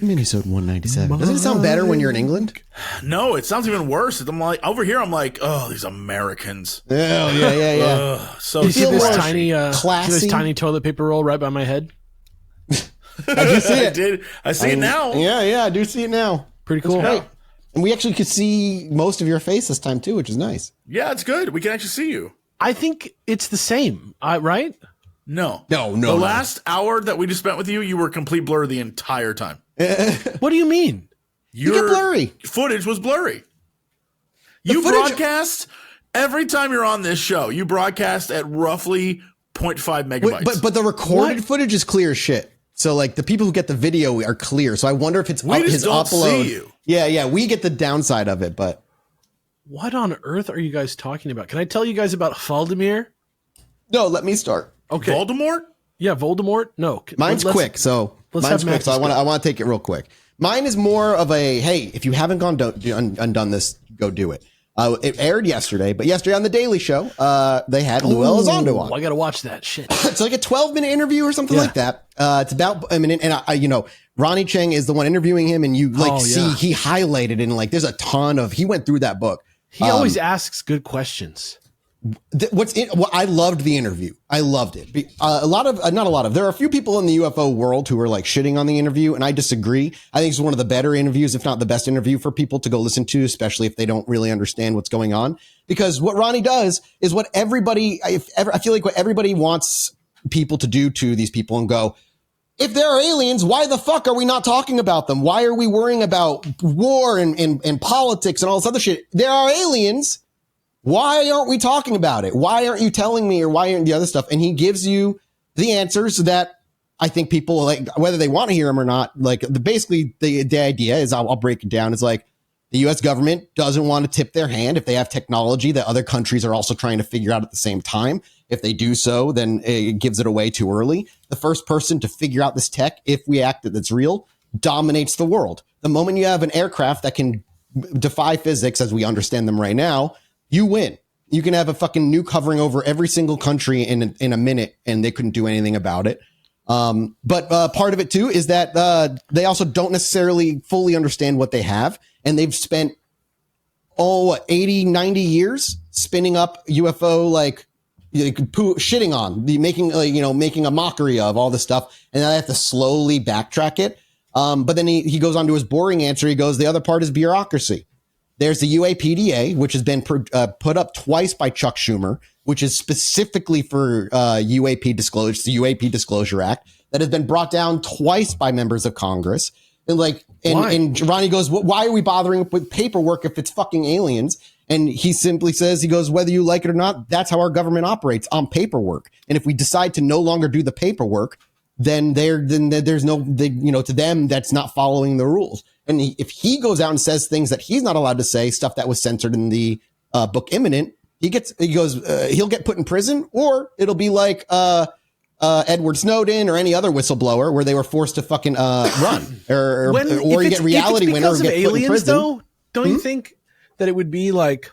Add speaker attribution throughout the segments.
Speaker 1: Minnesota 197. Doesn't it sound better when you're in England?
Speaker 2: No, it sounds even worse. I'm like over here. I'm like, oh, these Americans.
Speaker 1: Oh yeah.
Speaker 2: So
Speaker 3: you see this tiny toilet paper roll right by my head?
Speaker 1: I do see it.
Speaker 2: I see it now.
Speaker 1: Yeah, I do see it now.
Speaker 3: Pretty cool.
Speaker 1: Great. And we actually could see most of your face this time too, which is nice.
Speaker 2: Yeah, it's good. We can actually see you.
Speaker 3: I think it's the same, right?
Speaker 2: No.
Speaker 1: The
Speaker 2: last hour that we just spent with you, you were complete blur the entire time.
Speaker 3: What do you mean?
Speaker 1: You get blurry.
Speaker 2: Footage was blurry. You broadcast every time you're on this show. You broadcast at roughly 0.5 megabytes.
Speaker 1: But the recorded footage is clear as shit. So like the people who get the video are clear. So I wonder if it's his upload. See you. Yeah, we get the downside of it, but
Speaker 3: what on earth are you guys talking about? Can I tell you guys about Valdemir?
Speaker 1: No, let me start.
Speaker 2: Okay. Voldemort?
Speaker 3: Yeah, Voldemort. No,
Speaker 1: mine's quick. So mine's quick. So I want to take it real quick. Mine is more of a hey, if you haven't undone this, go do it. It aired yesterday, but yesterday on the Daily Show, they had Lou Elizondo on.
Speaker 3: I got to watch that shit.
Speaker 1: It's like a 12-minute interview or something like that. It's about, Ronnie Chang is the one interviewing him, and you see he highlighted and like there's a ton of. He went through that book.
Speaker 3: He always asks good questions.
Speaker 1: I loved the interview. I loved it. There are a few people in the UFO world who are like shitting on the interview, and I disagree. I think it's one of the better interviews, if not the best interview for people to go listen to, especially if they don't really understand what's going on. Because what Ronnie does is what I feel like what everybody wants people to do to these people and go, if there are aliens, why the fuck are we not talking about them? Why are we worrying about war and politics and all this other shit? There are aliens. Why aren't we talking about it? Why aren't you telling me, or why aren't the other stuff? And he gives you the answers that I think people like, whether they want to hear them or not. Like basically the idea is, I'll break it down. It's like the U.S. government doesn't want to tip their hand if they have technology that other countries are also trying to figure out at the same time. If they do so, then it gives it away too early. The first person to figure out this tech, if we act that it's real, dominates the world. The moment you have an aircraft that can defy physics as we understand them right now, you win. You can have a fucking nuke hovering over every single country in a minute, and they couldn't do anything about it. But part of it too is that they also don't necessarily fully understand what they have, and they've spent 80, 90 years spinning up UFO shitting on, making a mockery of all this stuff, and then I have to slowly backtrack it. But then he goes on to his boring answer. He goes, the other part is bureaucracy. There's the UAPDA, which has been put up twice by Chuck Schumer, which is specifically for UAP disclosure. It's the UAP Disclosure Act that has been brought down twice by members of Congress. And Ronnie goes, why are we bothering with paperwork if it's fucking aliens? And he simply says, he goes, whether you like it or not, that's how our government operates, on paperwork. And if we decide to no longer do the paperwork, then there's no, to them, that's not following the rules. And if he goes out and says things that he's not allowed to say, stuff that was censored in the book Imminent, he'll get put in prison, or it'll be like Edward Snowden or any other whistleblower where they were forced to fucking run, or you get reality winner or get aliens, put in prison. Though,
Speaker 3: don't you think that it would be like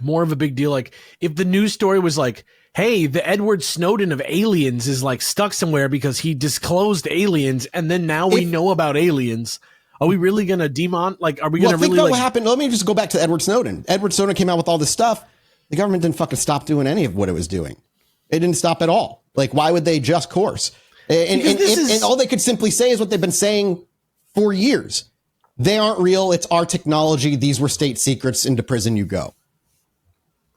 Speaker 3: more of a big deal? Like if the news story was like, hey, the Edward Snowden of aliens is like stuck somewhere because he disclosed aliens, and then now we know about aliens. Are we really going to are we going to really
Speaker 1: think what happened? Let me just go back to Edward Snowden. Edward Snowden came out with all this stuff. The government didn't fucking stop doing any of what it was doing. It didn't stop at all. Like, why would they just course? And all they could simply say is what they've been saying for years. They aren't real. It's our technology. These were state secrets. Into prison you go.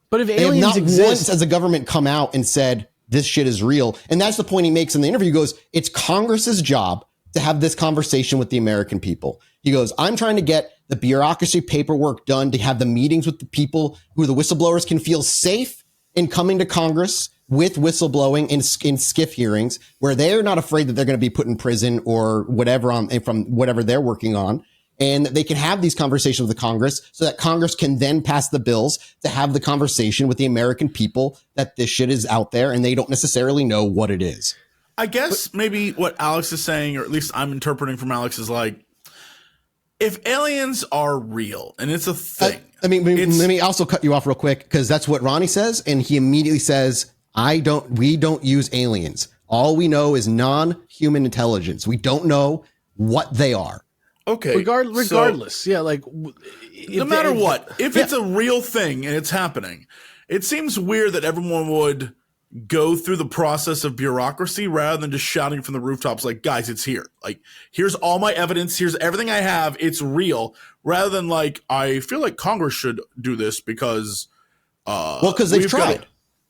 Speaker 3: But if
Speaker 1: aliens exist, they have not once as a government come out and said this shit is real. And that's the point he makes in the interview. He goes, it's Congress's job to have this conversation with the American people. He goes, I'm trying to get the bureaucracy paperwork done, to have the meetings with the people who the whistleblowers can feel safe in coming to Congress with whistleblowing in SCIF hearings, where they're not afraid that they're going to be put in prison or whatever from whatever they're working on. And they can have these conversations with the Congress, so that Congress can then pass the bills to have the conversation with the American people that this shit is out there and they don't necessarily know what it is.
Speaker 2: I guess maybe what Alex is saying, or at least I'm interpreting from Alex, is like, if aliens are real and it's a thing.
Speaker 1: Let me also cut you off real quick, because that's what Ronnie says. And he immediately says, we don't use aliens. All we know is non-human intelligence. We don't know what they are.
Speaker 2: Okay.
Speaker 3: Regardless. Yeah. Like
Speaker 2: no matter what, if it's a real thing and it's happening, it seems weird that everyone would go through the process of bureaucracy rather than just shouting from the rooftops like, guys, it's here. Like, here's all my evidence. Here's everything I have. It's real. Rather than like, I feel like Congress should do this because
Speaker 1: because they've tried.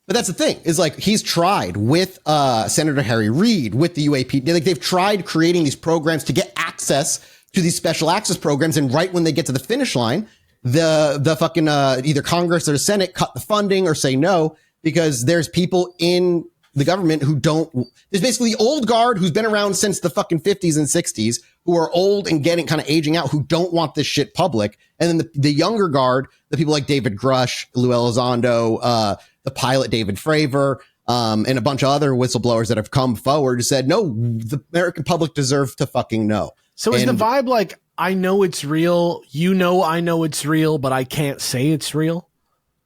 Speaker 1: But that's the thing is like he's tried with Senator Harry Reid, with the UAP. Like they've tried creating these programs to get access to these special access programs. And right when they get to the finish line, the fucking either Congress or the Senate cut the funding or say no, because there's people in the government who don't. There's basically the old guard who's been around since the fucking 50s and 60s who are old and getting kind of aging out, who don't want this shit public. And then the younger guard, the people like David Grush, Lou Elizondo, the pilot David Fravor, and a bunch of other whistleblowers that have come forward and said, no, the American public deserves to fucking know.
Speaker 3: So is the vibe like, I know it's real, I know it's real, but I can't say it's real?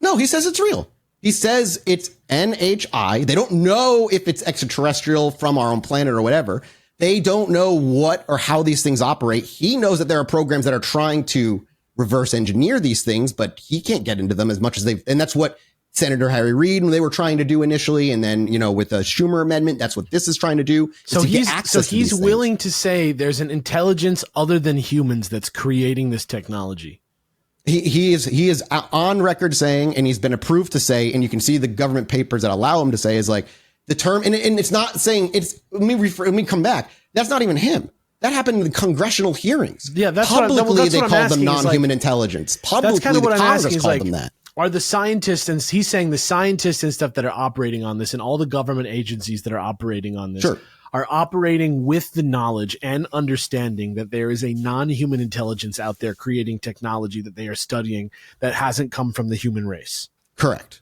Speaker 1: No, he says it's real. He says it's NHI. They don't know if it's extraterrestrial from our own planet or whatever. They don't know what or how these things operate. He knows that there are programs that are trying to reverse engineer these things, but he can't get into them as much as and that's what Senator Harry Reid, when they were trying to do initially. And then, with the Schumer amendment, that's what this is trying to do.
Speaker 3: So he's willing to say there's an intelligence other than humans that's creating this technology.
Speaker 1: He is on record saying, and he's been approved to say, and you can see the government papers that allow him to say is like the term, and it's not saying it's, let me come back. That's not even him. That happened in the congressional hearings.
Speaker 3: Yeah, that's
Speaker 1: publicly they
Speaker 3: called
Speaker 1: them non-human intelligence. Publicly,
Speaker 3: that's kind of what I'm asking is like,
Speaker 1: them that.
Speaker 3: Are the scientists, and he's saying the scientists and stuff that are operating on this and all the government agencies that are operating on this are operating with the knowledge and understanding that there is a non-human intelligence out there creating technology that they are studying that hasn't come from the human race.
Speaker 1: Correct.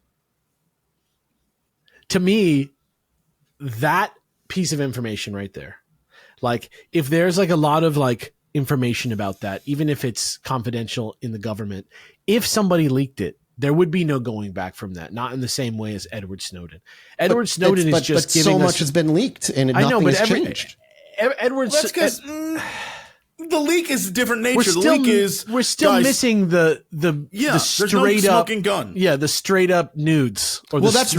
Speaker 3: To me, that piece of information right there, like if there's like a lot of like information about that, even if it's confidential in the government, if somebody leaked it, there would be no going back from that. Not in the same way as Edward Snowden. Edward Snowden is just giving
Speaker 1: so much has been leaked and nothing has changed.
Speaker 2: That's because the leak is a different nature.
Speaker 3: We're still missing the straight
Speaker 2: no
Speaker 3: up
Speaker 2: smoking gun.
Speaker 3: Yeah, the straight up nudes.
Speaker 1: That's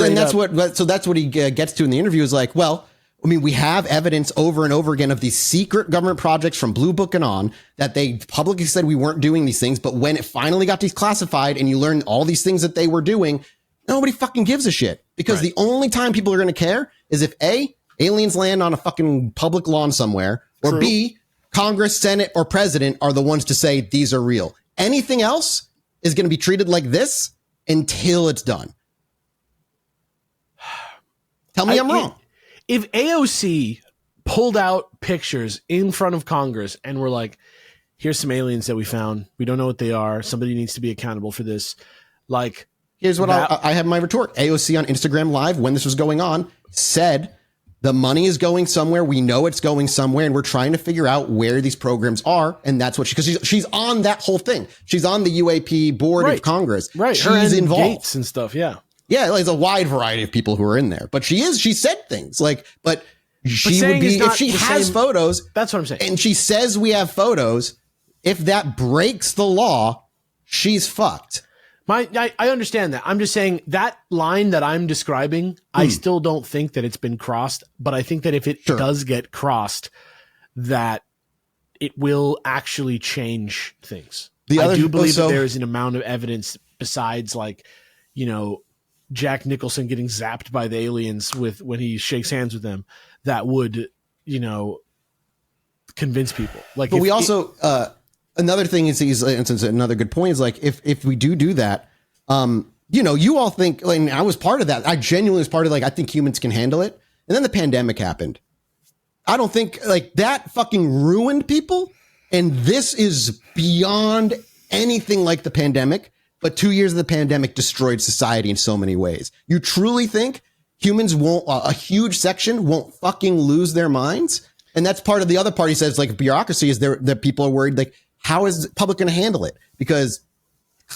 Speaker 1: what he gets to in the interview is like, well, I mean, we have evidence over and over again of these secret government projects from Blue Book and on that they publicly said we weren't doing these things. But when it finally got declassified and you learn all these things that they were doing, nobody fucking gives a shit, because the only time people are going to care is if A, aliens land on a fucking public lawn somewhere, or B, Congress, Senate, or president are the ones to say these are real. Anything else is going to be treated like this until it's done. Tell me I'm wrong.
Speaker 3: If AOC pulled out pictures in front of Congress and were like, here's some aliens that we found. We don't know what they are. Somebody needs to be accountable for this. Like,
Speaker 1: here's what I have my retort. AOC on Instagram Live, when this was going on, said the money is going somewhere. We know it's going somewhere, and we're trying to figure out where these programs are. And that's what because she's on that whole thing. She's on the UAP board of Congress.
Speaker 3: Right.
Speaker 1: She's involved.
Speaker 3: Gates and stuff. Yeah.
Speaker 1: Yeah, there's a wide variety of people who are in there, but she said things like, but she would be, if she has photos.
Speaker 3: That's what I'm saying.
Speaker 1: And she says we have photos. If that breaks the law, she's fucked.
Speaker 3: I understand that. I'm just saying that line that I'm describing, I still don't think that it's been crossed, but I think that if it does get crossed, that it will actually change things. I do believe that there is an amount of evidence besides like, Jack Nicholson getting zapped by the aliens when he shakes hands with them, that would, convince people. Like,
Speaker 1: but we also, another thing is another good point is like, if we do that, you all think, like, I was part of that. I genuinely was part of I think humans can handle it. And then the pandemic happened. I don't think that fucking ruined people. And this is beyond anything like the pandemic. But 2 years of the pandemic destroyed society in so many ways. You truly think humans won't, a huge section won't fucking lose their minds? And that's part of the other party says bureaucracy is that people are worried, how is the public going to handle it? Because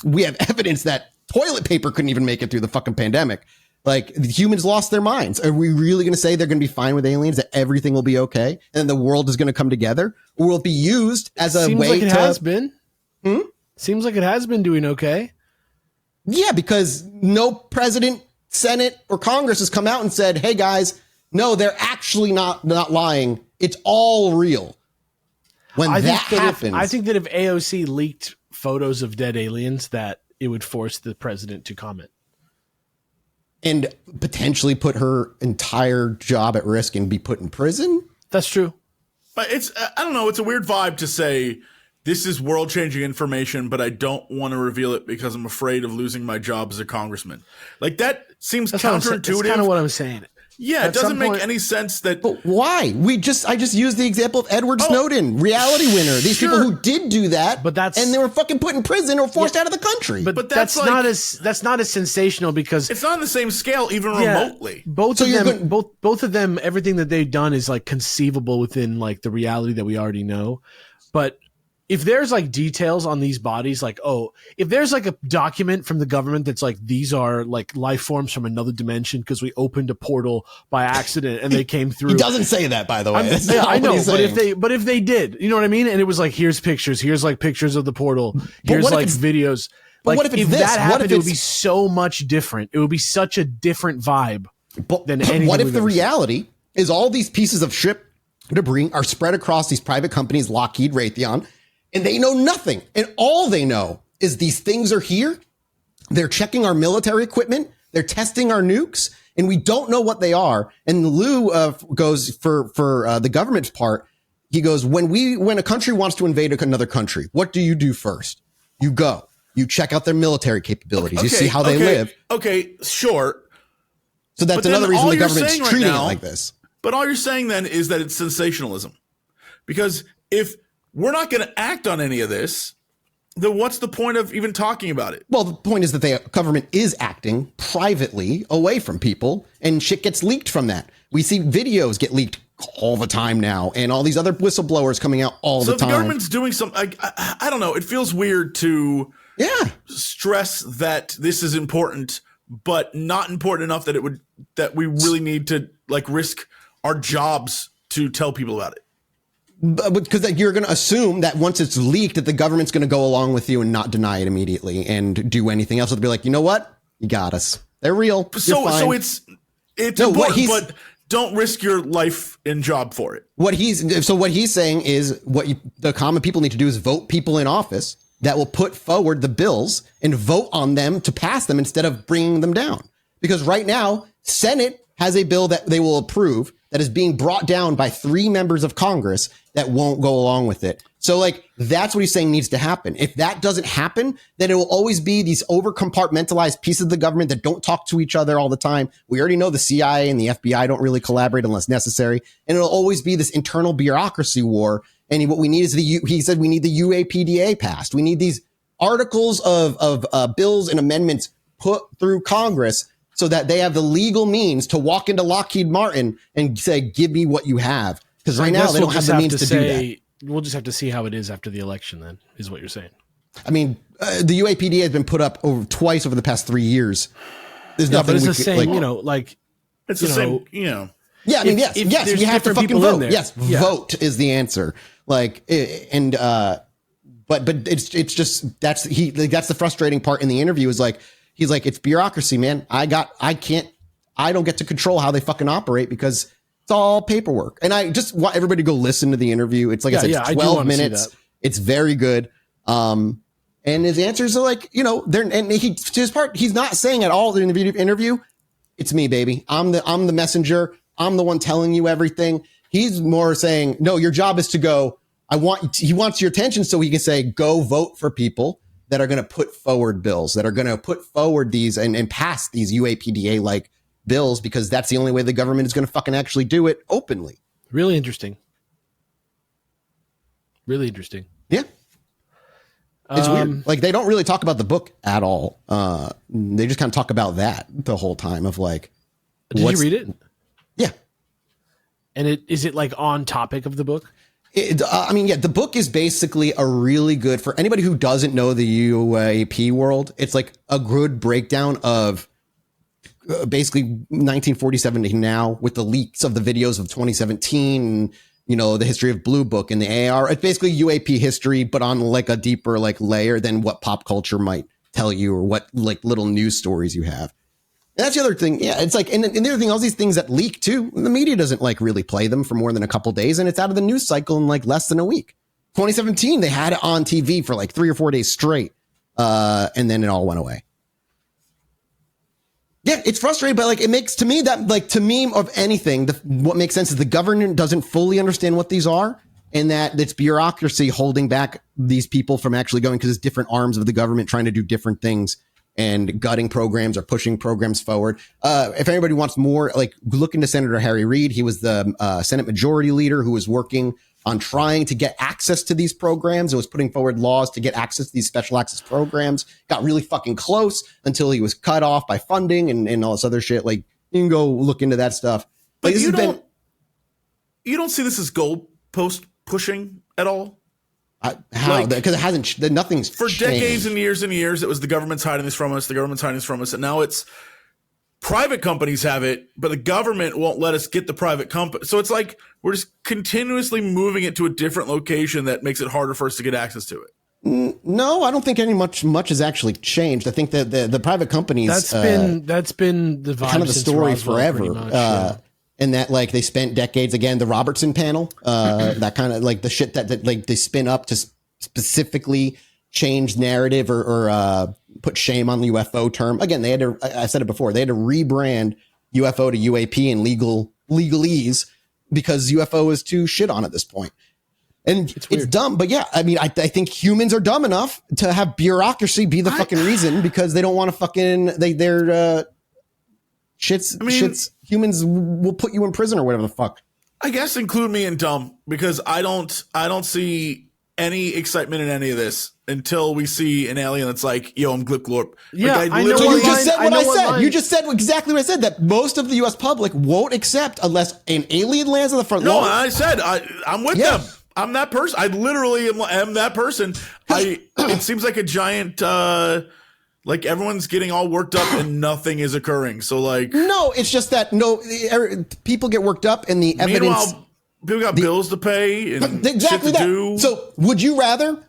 Speaker 1: we have evidence that toilet paper couldn't even make it through the fucking pandemic. Like, the humans lost their minds. Are we really going to say they're going to be fine with aliens, that everything will be okay, and the world is going to come together? Or will it be used as a
Speaker 3: Seems
Speaker 1: way
Speaker 3: like it
Speaker 1: to...
Speaker 3: has been. Seems like it has been doing okay.
Speaker 1: Yeah, because no president, Senate, or Congress has come out and said, hey, guys, no, they're actually not lying. It's all real. When that happens...
Speaker 3: I think that if AOC leaked photos of dead aliens, that it would force the president to comment.
Speaker 1: And potentially put her entire job at risk and be put in prison?
Speaker 3: That's true.
Speaker 2: But I don't know, it's a weird vibe to say this is world-changing information, but I don't want to reveal it because I'm afraid of losing my job as a congressman. Like, that seems counterintuitive.
Speaker 3: That's kind of what I'm saying.
Speaker 2: Yeah, it doesn't make any sense that...
Speaker 1: But why? I just used the example of Edward Snowden, reality winner. These people who did do that, and they were fucking put in prison or forced out of the country.
Speaker 3: But that's not as sensational because
Speaker 2: it's not on the same scale, even remotely.
Speaker 3: Both of them, everything that they've done is like conceivable within like the reality that we already know. But if there's like details on these bodies, like, if there's like a document from the government that's like, these are like life forms from another dimension because we opened a portal by accident and they came through.
Speaker 1: He doesn't say that, by the way.
Speaker 3: I know, but if they did, you know what I mean? And it was like, here's pictures like pictures of the portal. Here's like videos.
Speaker 1: But
Speaker 3: like,
Speaker 1: what if it's
Speaker 3: that happened, it would be so much different. It would be such a different vibe than anything.
Speaker 1: What if the reality is all these pieces of ship debris are spread across these private companies, Lockheed, Raytheon, and they know nothing. And all they know is these things are here. They're checking our military equipment. They're testing our nukes. And we don't know what they are. And Lou goes for the government's part. He goes, when a country wants to invade another country, what do you do first? You go. You check out their military capabilities. You see how they live.
Speaker 2: Okay, sure.
Speaker 1: So that's another reason the government's treating it like this.
Speaker 2: But all you're saying then is that it's sensationalism. Because if we're not going to act on any of this, then what's the point of even talking about it?
Speaker 1: Well, the point is that the government is acting privately away from people, and shit gets leaked from that. We see videos get leaked all the time now, and all these other whistleblowers coming out all the time.
Speaker 2: So the government's doing some, I don't know, it feels weird to stress that this is important, but not important enough that we really need to like risk our jobs to tell people about it.
Speaker 1: Because you're going to assume that once it's leaked that the government's going to go along with you and not deny it immediately and do anything else. They'll be like, you know what? You got us. They're real.
Speaker 2: So it's important, but don't risk your life and job for it.
Speaker 1: What he's saying is the common people need to do is vote people in office that will put forward the bills and vote on them to pass them instead of bringing them down. Because right now, Senate has a bill that they will approve that is being brought down by 3 members of Congress that won't go along with it. So like, that's what he's saying needs to happen. If that doesn't happen, then it will always be these over compartmentalized pieces of the government that don't talk to each other all the time. We already know the CIA and the FBI don't really collaborate unless necessary. And it'll always be this internal bureaucracy war. And what we need is he said we need the UAPDA passed. We need these articles of bills and amendments put through Congress so that they have the legal means to walk into Lockheed Martin and say, give me what you have. Because right now they don't have the means to do that.
Speaker 3: We'll just have to see how it is after the election then, is what you're saying.
Speaker 1: I mean, the UAPD has been put up twice over the past 3 years. There's nothing
Speaker 3: but it's the same,
Speaker 2: it's the same,
Speaker 1: Yeah, I mean, yes, you have to fucking vote. Yes, vote is the answer. But it's just that's the frustrating part in the interview is like he's like, it's bureaucracy, man. I don't get to control how they fucking operate because it's all paperwork. And I just want everybody to go listen to the interview. It's like I said, it's 12 minutes. It's very good. And his answers are like, he's not saying at all in the interview, it's me, baby. I'm the messenger. I'm the one telling you everything. He's more saying, no, your job is to go. He wants your attention so he can say, go vote for people that are going to put forward bills, that are going to put forward these and pass these UAPDA like bills, because that's the only way the government is going to fucking actually do it openly.
Speaker 3: Really interesting. Really interesting.
Speaker 1: Yeah. It's weird. Like they don't really talk about the book at all. They just kind of talk about that the whole time of like,
Speaker 3: did you read it?
Speaker 1: Yeah.
Speaker 3: And is it like on topic of the book?
Speaker 1: The book is basically a really good, for anybody who doesn't know the UAP world, it's like a good breakdown of basically 1947 to now with the leaks of the videos of 2017 and, you know, the history of Blue Book and the AR. It's basically UAP history, but on like a deeper like layer than what pop culture might tell you or what like little news stories you have. And that's the other thing. Yeah, it's like, and the other thing, all these things that leak too, the media doesn't like really play them for more than a couple days, and it's out of the news cycle in like less than a week. 2017, they had it on TV for like 3 or 4 days straight, and then it all went away. Yeah, it's frustrating, but like it makes to me that like to me of anything, what makes sense is the government doesn't fully understand what these are, and that it's bureaucracy holding back these people from actually going because it's different arms of the government trying to do different things and gutting programs or pushing programs forward. If anybody wants more, like look into Senator Harry Reid. He was the Senate Majority Leader who was working on trying to get access to these programs. It was putting forward laws to get access to these special access programs. Got really fucking close until he was cut off by funding and all this other shit. Like you can go look into that stuff.
Speaker 2: But like, you don't see this as goalpost pushing at all?
Speaker 1: How? Because it hasn't. Nothing's
Speaker 2: for
Speaker 1: changed.
Speaker 2: Decades and years. It was the government's hiding this from us. The government's hiding this from us, and now it's private companies have it, but the government won't let us get the private company. So it's like we're just continuously moving it to a different location that makes it harder for us to get access to it.
Speaker 1: No, I don't think any much has actually changed. I think that the private companies
Speaker 3: that's been the vibe
Speaker 1: kind of the story forever.
Speaker 3: Much,
Speaker 1: and that like they spent decades, again, the Robertson panel, that kind of like the shit that like they spin up to specifically change narrative or put shame on the UFO term. Again, they had to, I said it before, they had to rebrand UFO to UAP in legalese because UFO is too shit on at this point. And it's dumb, but yeah, I mean, I think humans are dumb enough to have bureaucracy be the fucking reason because they don't want to fucking, humans will put you in prison or whatever the fuck.
Speaker 2: I guess include me in dumb because I don't see any excitement in any of this until we see an alien that's like, yo, I'm Glip Glorp.
Speaker 3: Yeah,
Speaker 2: like,
Speaker 3: I know
Speaker 1: so you just
Speaker 3: line,
Speaker 1: said what I said.
Speaker 3: line.
Speaker 1: You just said exactly what I said, that most of the U.S. public won't accept unless an alien lands on the front lawn.
Speaker 2: No, I said I'm with them. I'm that person. I literally am that person. It seems like a giant, like everyone's getting all worked up and nothing is occurring. So like,
Speaker 1: no, it's just that people get worked up and the evidence.
Speaker 2: Meanwhile, people got bills to pay and
Speaker 1: exactly
Speaker 2: shit to do.
Speaker 1: So would you rather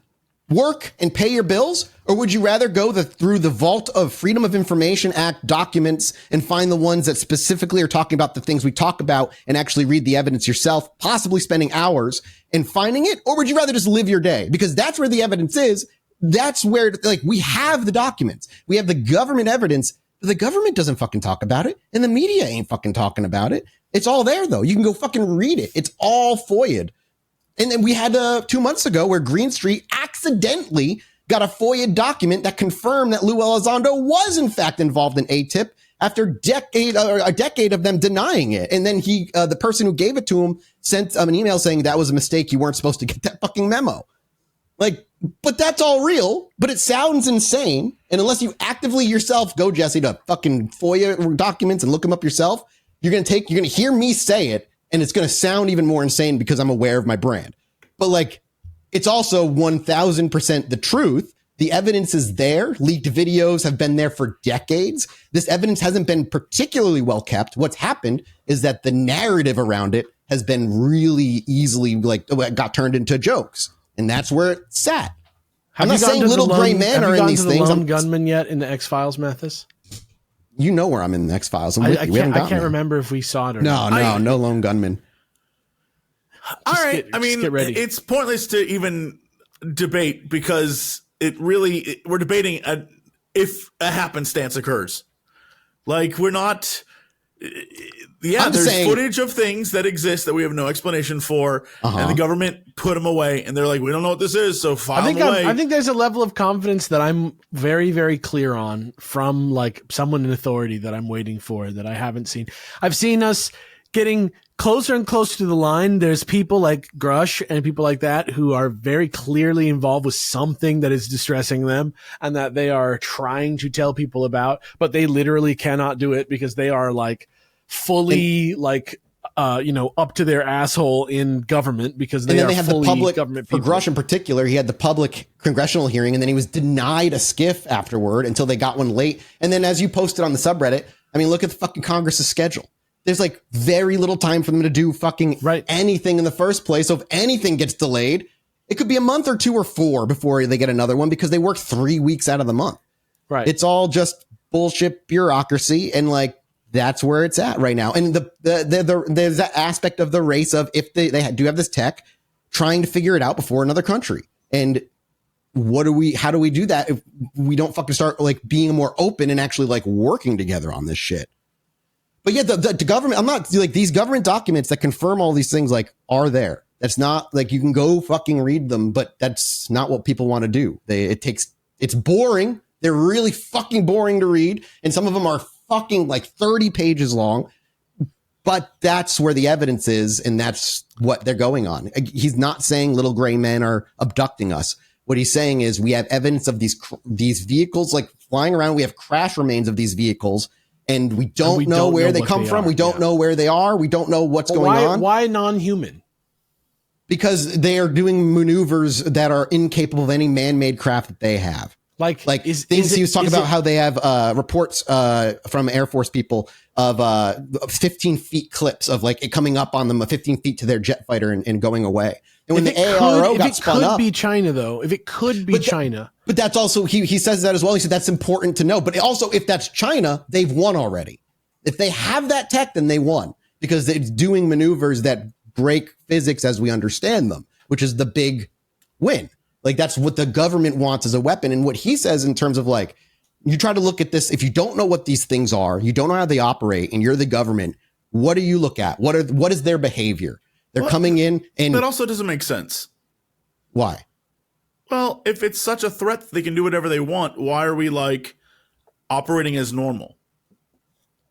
Speaker 1: work and pay your bills, or would you rather go through the vault of Freedom of Information Act documents and find the ones that specifically are talking about the things we talk about and actually read the evidence yourself, possibly spending hours and finding it? Or would you rather just live your day? Because that's where the evidence is. That's where, like, we have the documents. We have the government evidence. The government doesn't fucking talk about it, and the media ain't fucking talking about it. It's all there, though. You can go fucking read it. It's all FOIA'd. And then we had 2 months ago where Green Street accidentally got a FOIA document that confirmed that Lou Elizondo was in fact involved in ATIP after a decade of them denying it. And then the person who gave it to him sent an email saying that was a mistake. You weren't supposed to get that fucking memo. Like, but that's all real, but it sounds insane. And unless you actively yourself go, Jesse, to fucking FOIA documents and look them up yourself, you're going to hear me say it. And it's going to sound even more insane because I'm aware of my brand. But like, it's also 1000% the truth. The evidence is there. Leaked videos have been there for decades. This evidence hasn't been particularly well kept. What's happened is that the narrative around it has been really easily got turned into jokes. And that's where it sat. I'm not saying little gray men are in these things.
Speaker 3: Have you gone to the lone gunman yet in the X-Files, Mathis?
Speaker 1: You know where I'm in the X-Files.
Speaker 3: I can't remember if we saw it or not.
Speaker 1: No lone gunman.
Speaker 2: All right.
Speaker 3: Get ready.
Speaker 2: It's pointless to even debate because we're debating if a happenstance occurs. Like we're not. Yeah, there's footage of things that exist that we have no explanation for, and the government put them away, and they're like, we don't know what this is, so file them away.
Speaker 3: I think there's a level of confidence that I'm very, very clear on from like someone in authority that I'm waiting for that I haven't seen. I've seen us getting closer and closer to the line. There's people like Grush and people like that who are very clearly involved with something that is distressing them and that they are trying to tell people about, but they literally cannot do it because they are like fully up to their asshole in government because they have
Speaker 1: the public
Speaker 3: government
Speaker 1: for
Speaker 3: people.
Speaker 1: Grush in particular. He had the public congressional hearing and then he was denied a skiff afterward until they got one late. And then as you posted on the subreddit, I mean, look at the fucking Congress's schedule. There's like very little time for them to do fucking anything in the first place. So if anything gets delayed, it could be a month or 2 or 4 before they get another one because they work 3 weeks out of the month.
Speaker 3: Right.
Speaker 1: It's all just bullshit bureaucracy. And like, that's where it's at right now. And there's that aspect of the race of if they do have this tech, trying to figure it out before another country. And how do we do that if we don't fucking start like being more open and actually like working together on this shit? But yeah, the government, I'm not like these government documents that confirm all these things like are there. That's not like you can go fucking read them, but that's not what people want to do. It's boring. They're really fucking boring to read. And some of them are fucking like 30 pages long, but that's where the evidence is. And that's what they're going on. He's not saying little gray men are abducting us. What he's saying is we have evidence of these vehicles like flying around. We have crash remains of these vehicles and we don't know where they come from. We don't know where they are. We don't know what's going on.
Speaker 3: Why non-human?
Speaker 1: Because they are doing maneuvers that are incapable of any man-made craft that they have. Like things he was talking about how they have reports from Air Force people of 15 feet clips of like it coming up on them 15 feet to their jet fighter and going away. And when the ARO got spun up,
Speaker 3: if it could be China though, if it could be China,
Speaker 1: but that's also he says that as well. He said that's important to know. But also, if that's China, they've won already. If they have that tech, then they won because it's doing maneuvers that break physics as we understand them, which is the big win. Like that's what the government wants as a weapon. And what he says in terms of like, you try to look at this, if you don't know what these things are, you don't know how they operate and you're the government, what do you look at? What is their behavior? They're coming in and
Speaker 2: that also doesn't make sense.
Speaker 1: Why?
Speaker 2: Well, if it's such a threat that they can do whatever they want, why are we like operating as normal?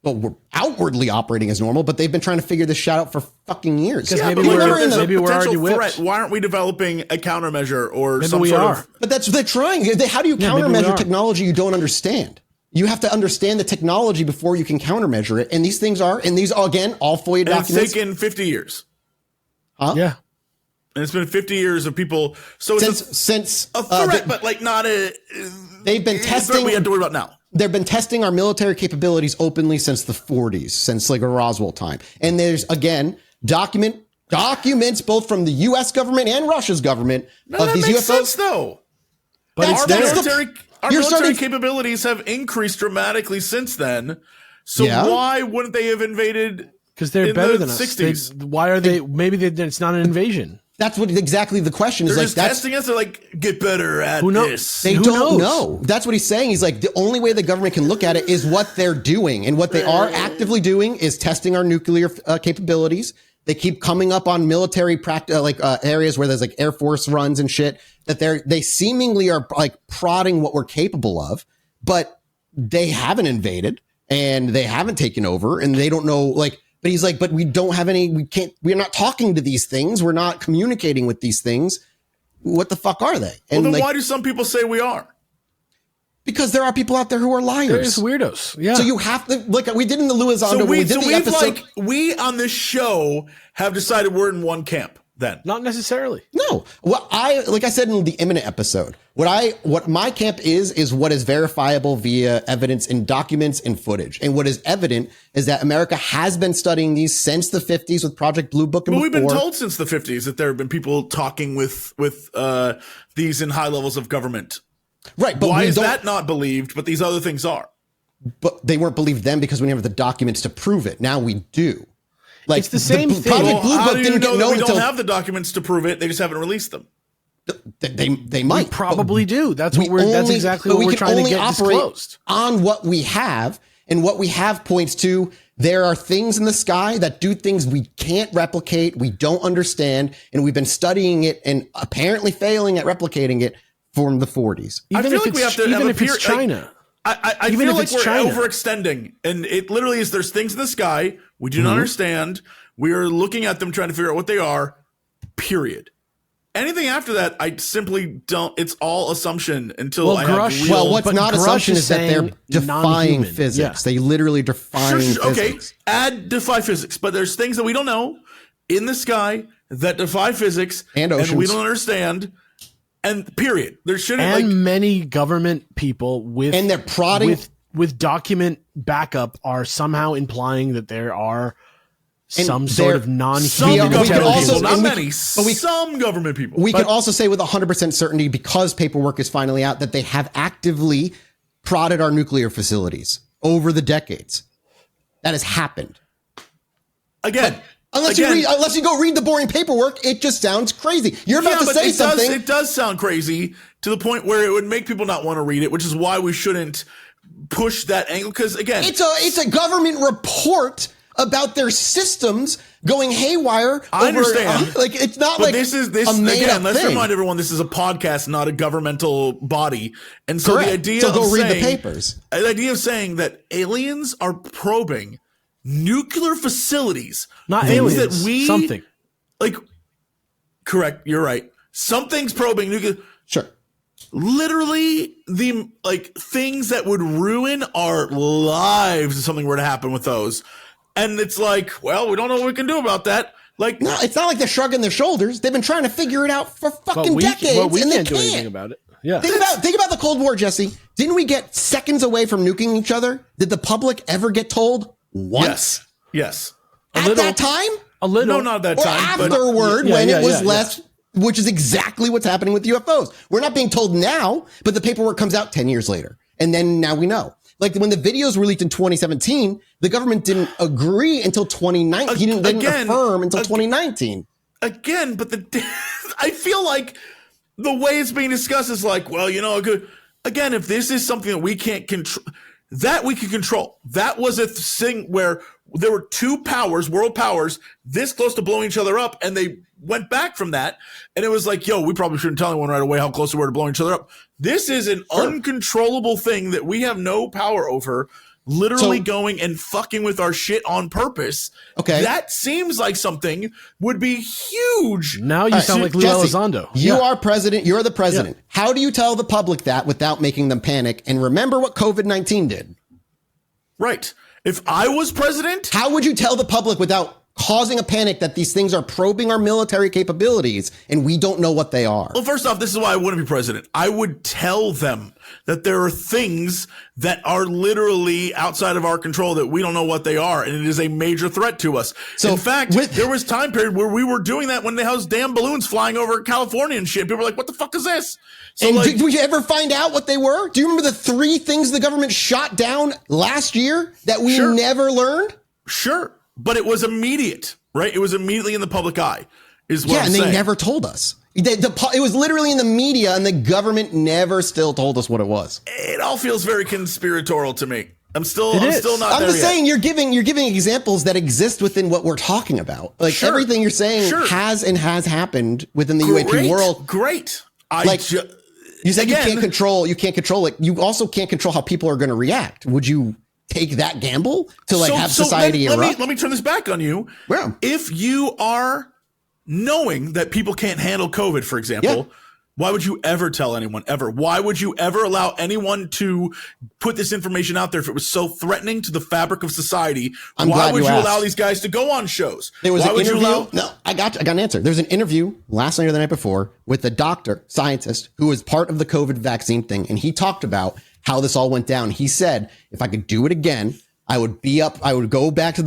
Speaker 1: Well, we're outwardly operating as normal, but they've been trying to figure this shit out for fucking years.
Speaker 3: Because maybe we're already whipped.
Speaker 2: Why aren't we developing a countermeasure or
Speaker 3: maybe
Speaker 2: some
Speaker 3: we
Speaker 2: sort
Speaker 3: are.
Speaker 2: of?
Speaker 1: But that's what they're trying. How do you countermeasure technology you don't understand? You have to understand the technology before you can countermeasure it. And these things are, and these again, all FOIA documents.
Speaker 2: It's taken 50 years.
Speaker 1: Huh?
Speaker 3: Yeah.
Speaker 2: And it's been 50 years of people. So
Speaker 1: since
Speaker 2: a threat, but like not a.
Speaker 1: They've been testing.
Speaker 2: We have to worry about now.
Speaker 1: They've been testing our military capabilities openly since the 40s, since like a Roswell time. And there's again documents both from the U.S. government and Russia's government of these UFOs.
Speaker 2: Sense, though.
Speaker 1: But
Speaker 2: our military capabilities have increased dramatically since then. So why wouldn't they have invaded?
Speaker 3: Because they're better than us.
Speaker 2: 60s?
Speaker 3: Why are they? Maybe it's not an invasion.
Speaker 1: That's what exactly the question is.
Speaker 2: They're
Speaker 1: like
Speaker 2: just testing us. They're like, get better at this.
Speaker 1: They don't know. That's what he's saying. He's like, the only way the government can look at it is what they're doing, and what they are actively doing is testing our nuclear capabilities. They keep coming up on military areas where there's like Air Force runs and shit that they seemingly are like prodding what we're capable of, but they haven't invaded and they haven't taken over, and they don't know like. But he's like, but we don't have any, we're not talking to these things. We're not communicating with these things. What the fuck are they?
Speaker 2: And well, then why do some people say we are?
Speaker 1: Because there are people out there who are liars.
Speaker 3: There's weirdos. Yeah.
Speaker 1: So you have to, like we did in the Luizondo, we did the episode.
Speaker 2: We on this show have decided we're in one camp then.
Speaker 3: Not necessarily.
Speaker 1: No. Well, like I said in the imminent episode, what my camp is what is verifiable via evidence in documents and footage. And what is evident is that America has been studying these since the 50s with Project Blue Book. And
Speaker 2: we've been told since the 50s that there have been people talking with these in high levels of government.
Speaker 1: Right. But
Speaker 2: why is that not believed, but these other things are?
Speaker 1: But they weren't believed then because we didn't have the documents to prove it. Now we do. Like
Speaker 3: it's the same thing.
Speaker 1: Project Blue Book didn't get known
Speaker 2: we
Speaker 1: until
Speaker 2: don't have the documents to prove it. They just haven't released them.
Speaker 1: They might.
Speaker 3: We probably do. That's exactly what we're trying to get disclosed.
Speaker 1: On what we have, and what we have points to there are things in the sky that do things we can't replicate, we don't understand, and we've been studying it and apparently failing at replicating it from the 40s.
Speaker 3: Even if it's China.
Speaker 2: I feel like we're overextending, and it literally is there's things in the sky we do not understand. We are looking at them trying to figure out what they are, period. Anything after that, I simply don't. It's all assumption until I have real.
Speaker 1: Well, what's not assumption is that they're defying physics. Yeah. They literally defy physics.
Speaker 2: Okay, defy physics. But there's things that we don't know in the sky that defy physics
Speaker 1: and oceans.
Speaker 2: And we don't understand. And period. There shouldn't
Speaker 3: many government people with
Speaker 1: and they're prodding
Speaker 3: with document backup are somehow implying that there are some
Speaker 1: And
Speaker 3: sort
Speaker 1: there-
Speaker 3: of non-human
Speaker 2: Some
Speaker 1: we
Speaker 2: government
Speaker 1: can
Speaker 2: people,
Speaker 1: also-
Speaker 2: not
Speaker 1: and we-
Speaker 2: many,
Speaker 1: but we-
Speaker 2: some government people.
Speaker 1: We can also say with 100% certainty, because paperwork is finally out, that they have actively prodded our nuclear facilities over the decades. That has happened.
Speaker 2: Again,
Speaker 1: Unless you go read the boring paperwork, it just sounds crazy. You're about to
Speaker 2: but
Speaker 1: say something.
Speaker 2: it does sound crazy to the point where it would make people not want to read it, which is why we shouldn't push that angle. Because again,
Speaker 1: It's a government report about their systems going haywire.
Speaker 2: I understand.
Speaker 1: Like, it's not
Speaker 2: but
Speaker 1: like
Speaker 2: this
Speaker 1: a made
Speaker 2: again.
Speaker 1: up
Speaker 2: Let's
Speaker 1: thing.
Speaker 2: remind everyone this is a podcast, not a governmental body. And so
Speaker 1: Correct.
Speaker 2: the idea
Speaker 1: So go
Speaker 2: of
Speaker 1: read the
Speaker 2: saying,
Speaker 1: papers.
Speaker 2: the idea of saying that aliens are probing nuclear facilities,
Speaker 3: Not
Speaker 2: things
Speaker 3: aliens,
Speaker 2: that we
Speaker 3: something.
Speaker 2: like. Correct. You're right. Something's probing nuclear.
Speaker 1: Sure.
Speaker 2: Literally the things that would ruin our lives if something were to happen with those. And it's like, well, we don't know what we can do about that. Like,
Speaker 1: No, it's not like they're shrugging their shoulders. They've been trying to figure it out for fucking
Speaker 3: we
Speaker 1: decades, and
Speaker 3: can't
Speaker 1: they
Speaker 3: do anything
Speaker 1: can't.
Speaker 3: about it. Yeah.
Speaker 1: Think about the Cold War, Jesse. Didn't we get seconds away from nuking each other? Did the public ever get told once?
Speaker 2: yes.
Speaker 1: At that time?
Speaker 3: A little.
Speaker 2: No, not that
Speaker 1: Or
Speaker 2: time. but
Speaker 1: afterward,
Speaker 3: Yeah,
Speaker 1: when
Speaker 3: yeah,
Speaker 1: it was
Speaker 3: yeah,
Speaker 1: less, which is exactly what's happening with UFOs. We're not being told now, but the paperwork comes out 10 years later. And then now we know. Like when the videos were leaked in 2017, the government didn't agree until 2019. They didn't affirm until 2019.
Speaker 2: Again, but I feel like the way it's being discussed is like, well, again, if this is something that we can't control, that we can control. That was a thing where there were two powers, world powers, this close to blowing each other up, and they went back from that. And it was like, yo, we probably shouldn't tell anyone right away how close we were to blowing each other up. This is an uncontrollable thing that we have no power over, literally going and fucking with our shit on purpose.
Speaker 1: Okay.
Speaker 2: That seems like something would be huge.
Speaker 3: Now you sound like Lou
Speaker 1: Jesse,
Speaker 3: Elizondo.
Speaker 1: You are president. You're the president.
Speaker 3: Yeah.
Speaker 1: How do you tell the public that without making them panic? And remember what COVID-19 did.
Speaker 2: Right. If I was president,
Speaker 1: How would you tell the public without causing a panic that these things are probing our military capabilities and we don't know what they are?
Speaker 2: well, first off, this is why I wouldn't be president. I would tell them that there are things that are literally outside of our control that we don't know what they are, and it is a major threat to us.
Speaker 1: So
Speaker 2: in fact,
Speaker 1: with-
Speaker 2: there was time period where we were doing that when they had those damn balloons flying over California and shit. People were like, what the fuck is this? So
Speaker 1: And
Speaker 2: like,
Speaker 1: did we ever find out what they were? Do you remember the 3 things the government shot down last year that we
Speaker 2: Sure.
Speaker 1: never learned?
Speaker 2: sure, but it was immediate, right? It was immediately in the public eye, is what
Speaker 1: Yeah,
Speaker 2: I'm
Speaker 1: and
Speaker 2: saying.
Speaker 1: they never told us. It was literally in the media, and the government never still told us what it was.
Speaker 2: It all feels very conspiratorial to me. I'm still
Speaker 3: is.
Speaker 2: not
Speaker 1: I'm
Speaker 2: there
Speaker 1: just
Speaker 2: yet.
Speaker 1: saying you're giving examples that exist within what we're talking about. Like
Speaker 2: Sure.
Speaker 1: everything you're saying
Speaker 2: Sure.
Speaker 1: has happened within the UAP world.
Speaker 2: Great.
Speaker 1: Like, You said
Speaker 2: Again-
Speaker 1: you can't control it. You also can't control how people are going to react. Would you take that gamble to have society erupt?
Speaker 2: let me turn this back on you.
Speaker 1: Yeah.
Speaker 2: If you are knowing that people can't handle COVID, for example,
Speaker 1: Yeah.
Speaker 2: why would you ever tell anyone ever? Why would you ever allow anyone to put this information out there if it was so threatening to the fabric of society?
Speaker 1: I'm
Speaker 2: why
Speaker 1: glad
Speaker 2: would
Speaker 1: you
Speaker 2: you
Speaker 1: asked.
Speaker 2: allow these guys to go on shows?
Speaker 1: There was
Speaker 2: why
Speaker 1: an
Speaker 2: would
Speaker 1: interview.
Speaker 2: you allow?
Speaker 1: No, I got an answer. There's an interview last night or the night before with a doctor, scientist, who was part of the COVID vaccine thing. And he talked about how this all went down. He said, if I could do it again, I would go back to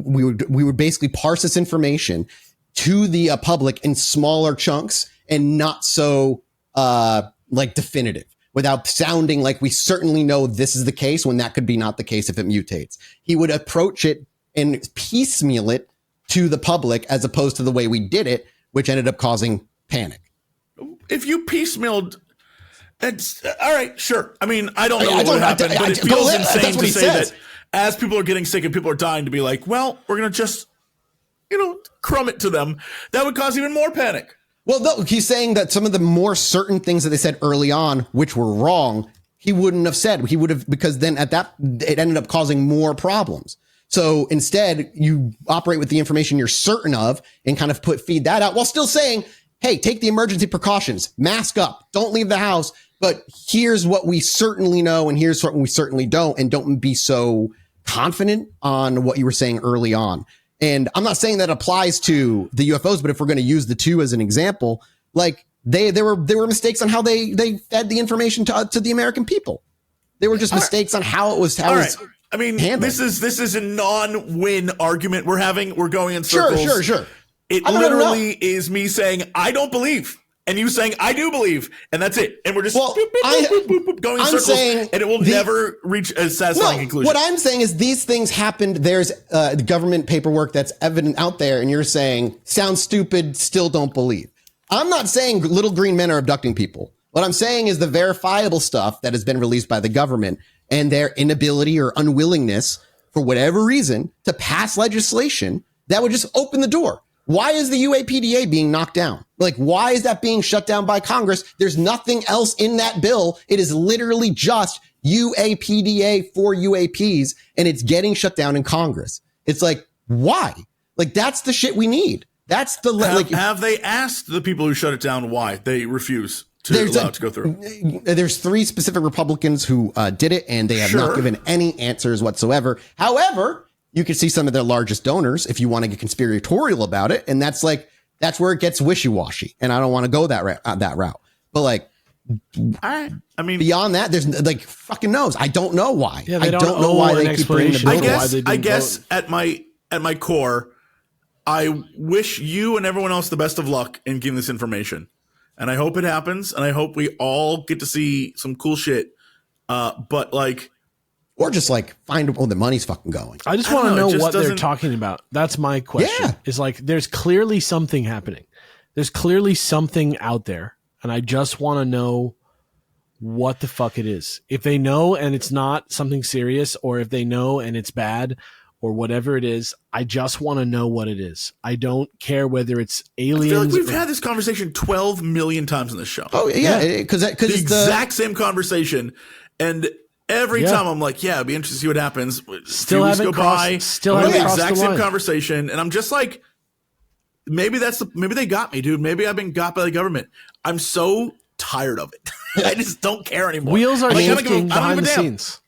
Speaker 1: we would basically parse this information to the public in smaller chunks and not so definitive, without sounding like we certainly know this is the case when that could be not the case if it mutates. He would approach it and piecemeal it to the public as opposed to the way we did it, which ended up causing panic.
Speaker 2: If you piecemealed, it's all right. Sure. I mean, I don't know
Speaker 1: I
Speaker 2: what would
Speaker 1: don't-
Speaker 2: happen,
Speaker 1: I-
Speaker 2: but it
Speaker 1: go
Speaker 2: feels
Speaker 1: ahead.
Speaker 2: insane
Speaker 1: That's what
Speaker 2: to
Speaker 1: he
Speaker 2: say
Speaker 1: says.
Speaker 2: that as people are getting sick and people are dying, to be like, well, we're gonna just, crumb it to them. That would cause even more panic.
Speaker 1: Well, no, he's saying that some of the more certain things that they said early on, which were wrong, he wouldn't have said. He would have, because then it ended up causing more problems. So instead, you operate with the information you're certain of and kind of feed that out while still saying, hey, take the emergency precautions, mask up, don't leave the house. But here's what we certainly know, and here's what we certainly don't. And don't be so confident on what you were saying early on. And I'm not saying that applies to the UFOs, but if we're going to use the two as an example, like there were mistakes on how they fed the information to the American people. They were just mistakes on how it was. How
Speaker 2: All
Speaker 1: it
Speaker 2: right.
Speaker 1: was
Speaker 2: I mean,
Speaker 1: handled.
Speaker 2: this is a non-win argument we're having. We're going in circles.
Speaker 1: Sure.
Speaker 2: It literally is me saying, I don't believe. And you saying, I do believe. And that's it. And we're just going in circles. And it will never reach a satisfying conclusion.
Speaker 1: What I'm saying is these things happened. There's government paperwork that's evident out there. And you're saying, sounds stupid, still don't believe. I'm not saying little green men are abducting people. What I'm saying is the verifiable stuff that has been released by the government and their inability or unwillingness, for whatever reason, to pass legislation that would just open the door. Why is the UAPDA being knocked down? Like, why is that being shut down by Congress? There's nothing else in that bill. It is literally just UAPDA for UAPs, and it's getting shut down in Congress. It's like, why? Like, that's the shit we need. That's the
Speaker 2: have they asked the people who shut it down why they refuse to allow it to go through?
Speaker 1: There's 3 specific Republicans who did it, and they have not given any answers whatsoever. However, you can see some of their largest donors if you want to get conspiratorial about it, and that's where it gets wishy-washy. And I don't want to go that route. But like,
Speaker 2: I mean,
Speaker 1: beyond that, there's like fucking knows. I don't know why.
Speaker 3: Yeah,
Speaker 1: I don't know why they keep bringing the bill.
Speaker 2: I guess at my core, I wish you and everyone else the best of luck in getting this information. And I hope it happens. And I hope we all get to see some cool shit. But like,
Speaker 1: or just like find where the money's fucking going.
Speaker 3: I just want to know what they're talking about. That's my question. Yeah. Is like, there's clearly something happening. There's clearly something out there. And I just want to know what the fuck it is. If they know and it's not something serious, or if they know and it's bad, or whatever it is, I just want to know what it is. I don't care whether it's aliens. I feel like
Speaker 2: we've had this conversation 12 million times on this show.
Speaker 1: Oh yeah, because
Speaker 2: the exact same conversation, and every time I'm like, yeah, it'd be interesting to see what happens.
Speaker 3: Still haven't crossed the
Speaker 2: exact same conversation, and I'm just like, maybe they got me, dude. Maybe I've been got by the government. I'm so tired of it. I just don't care anymore.
Speaker 3: Wheels are shifting behind the scenes.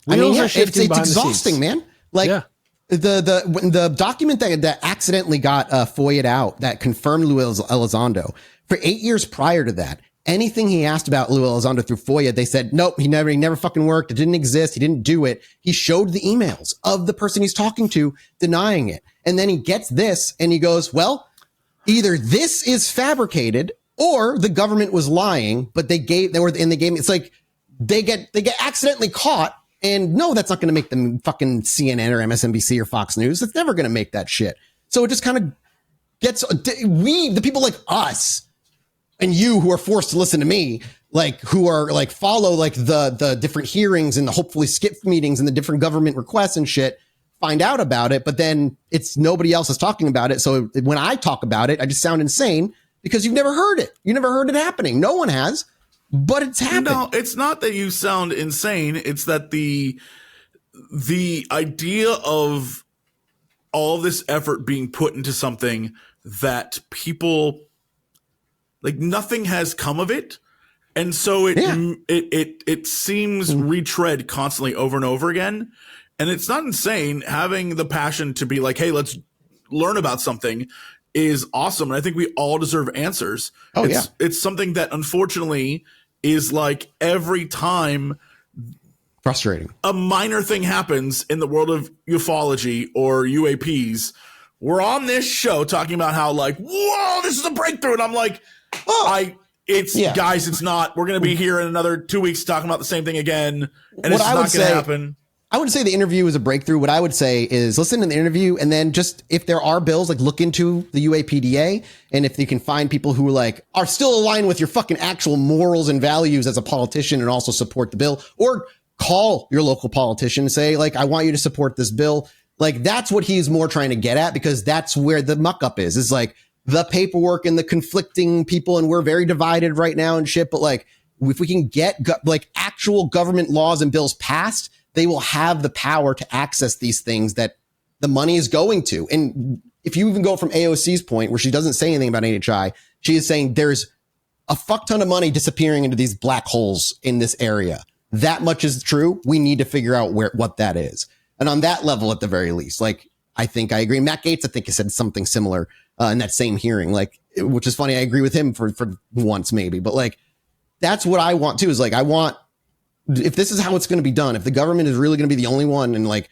Speaker 1: Wheels are shifting behind the scenes. It's exhausting, man. Like the document that accidentally got FOIA'd out that confirmed Luis Elizondo for 8 years prior to that. Anything he asked about Luis Elizondo through FOIA, they said, nope, he never fucking worked. It didn't exist. He didn't do it. He showed the emails of the person he's talking to denying it. And then he gets this and he goes, well, either this is fabricated or the government was lying, but it's like they get accidentally caught. And no, that's not going to make them fucking CNN or MSNBC or Fox News. It's never going to make that shit. So it just kind of gets the people like us and you who are forced to listen to me, like who are like follow like the different hearings and the hopefully skip meetings and the different government requests and shit, find out about it. But then it's nobody else is talking about it. So when I talk about it, I just sound insane because you've never heard it. You never heard it happening. No one has. But it's happening.
Speaker 2: No, it's not that you sound insane. It's that the idea of all this effort being put into something that people like, nothing has come of it, and so it seems retread constantly over and over again. And it's not insane. Having the passion to be like, hey, let's learn about something is awesome, and I think we all deserve answers. It's something that unfortunately is like every time
Speaker 1: frustrating
Speaker 2: a minor thing happens in the world of ufology or UAPs, we're on this show talking about how like, whoa, this is a breakthrough, and I'm like, guys, it's not. We're gonna be here in another 2 weeks talking about the same thing again, and it's not gonna happen.
Speaker 1: I wouldn't say the interview is a breakthrough. What I would say is listen to the interview, and then just if there are bills, like look into the UAPDA, and if you can find people who like are still aligned with your fucking actual morals and values as a politician and also support the bill, or call your local politician and say like, I want you to support this bill. Like that's what he's more trying to get at, because that's where the muck up is like the paperwork and the conflicting people. And we're very divided right now and shit. But like, if we can get like actual government laws and bills passed, they will have the power to access these things that the money is going to. And if you even go from AOC's point where she doesn't say anything about NHI, she is saying there's a fuck ton of money disappearing into these black holes in this area. That much is true. We need to figure out what that is. And on that level, at the very least, like, I think I agree. Matt Gaetz, I think, has said something similar in that same hearing, like, which is funny. I agree with him for once, maybe. But like, that's what I want too, is like, I want if this is how it's going to be done, if the government is really going to be the only one and like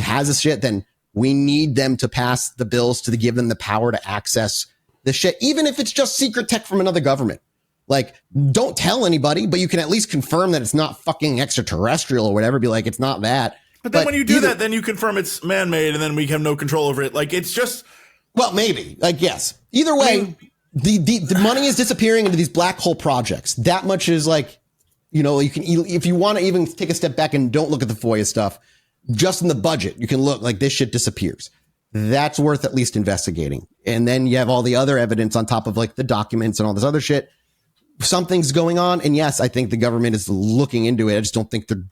Speaker 1: has this shit, then we need them to pass the bills to give them the power to access the shit, even if it's just secret tech from another government. Like, don't tell anybody, but you can at least confirm that it's not fucking extraterrestrial or whatever. Be like, it's not that.
Speaker 2: But then when you do that, then you confirm it's man-made, and then we have no control over it. Like, it's just...
Speaker 1: Well, maybe. Like, yes. Either way, the money is disappearing into these black hole projects. That much is like, you know, you can, if you want to even take a step back and don't look at the FOIA stuff, just in the budget, you can look like this shit disappears. That's worth at least investigating. And then you have all the other evidence on top of like the documents and all this other shit. Something's going on. And yes, I think the government is looking into it. I just don't think they're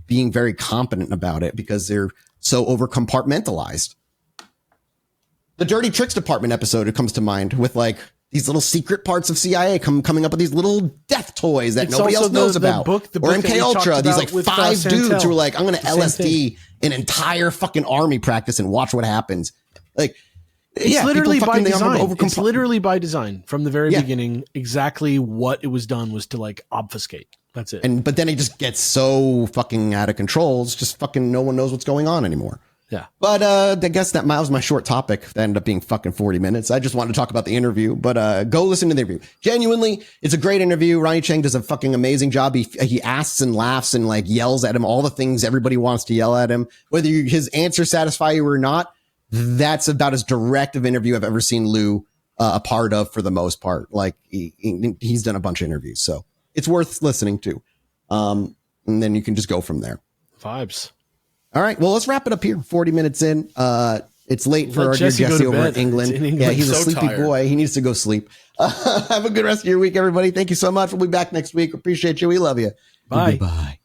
Speaker 1: being very competent about it because they're so over compartmentalized. The Dirty Tricks Department episode, it comes to mind with like these little secret parts of CIA coming up with these little death toys that nobody else knows about. Or MK Ultra, these like 5 dudes who are like, I'm going to LSD an entire fucking army practice and watch what happens. Like,
Speaker 3: it's literally by design. It's literally by design from the very beginning. Exactly what it was done was to like obfuscate. That's it. But
Speaker 1: then it just gets so fucking out of control. It's just fucking no one knows what's going on anymore.
Speaker 3: Yeah.
Speaker 1: But I guess that was my short topic. That ended up being fucking 40 minutes. I just wanted to talk about the interview, but go listen to the interview. Genuinely, it's a great interview. Ronnie Chang does a fucking amazing job. He asks and laughs and like yells at him all the things everybody wants to yell at him. Whether his answers satisfy you or not, that's about as direct of interview I've ever seen Lou a part of for the most part. Like he's done a bunch of interviews, so it's worth listening to. And then you can just go from there.
Speaker 3: Vibes.
Speaker 1: All right. Well, let's wrap it up here. 40 minutes in. It's late for our dear Jesse over in England. Yeah, he's a sleepy boy. He needs to go sleep. Have a good rest of your week, everybody. Thank you so much. We'll be back next week. Appreciate you. We love you.
Speaker 3: Bye.
Speaker 1: Goodbye.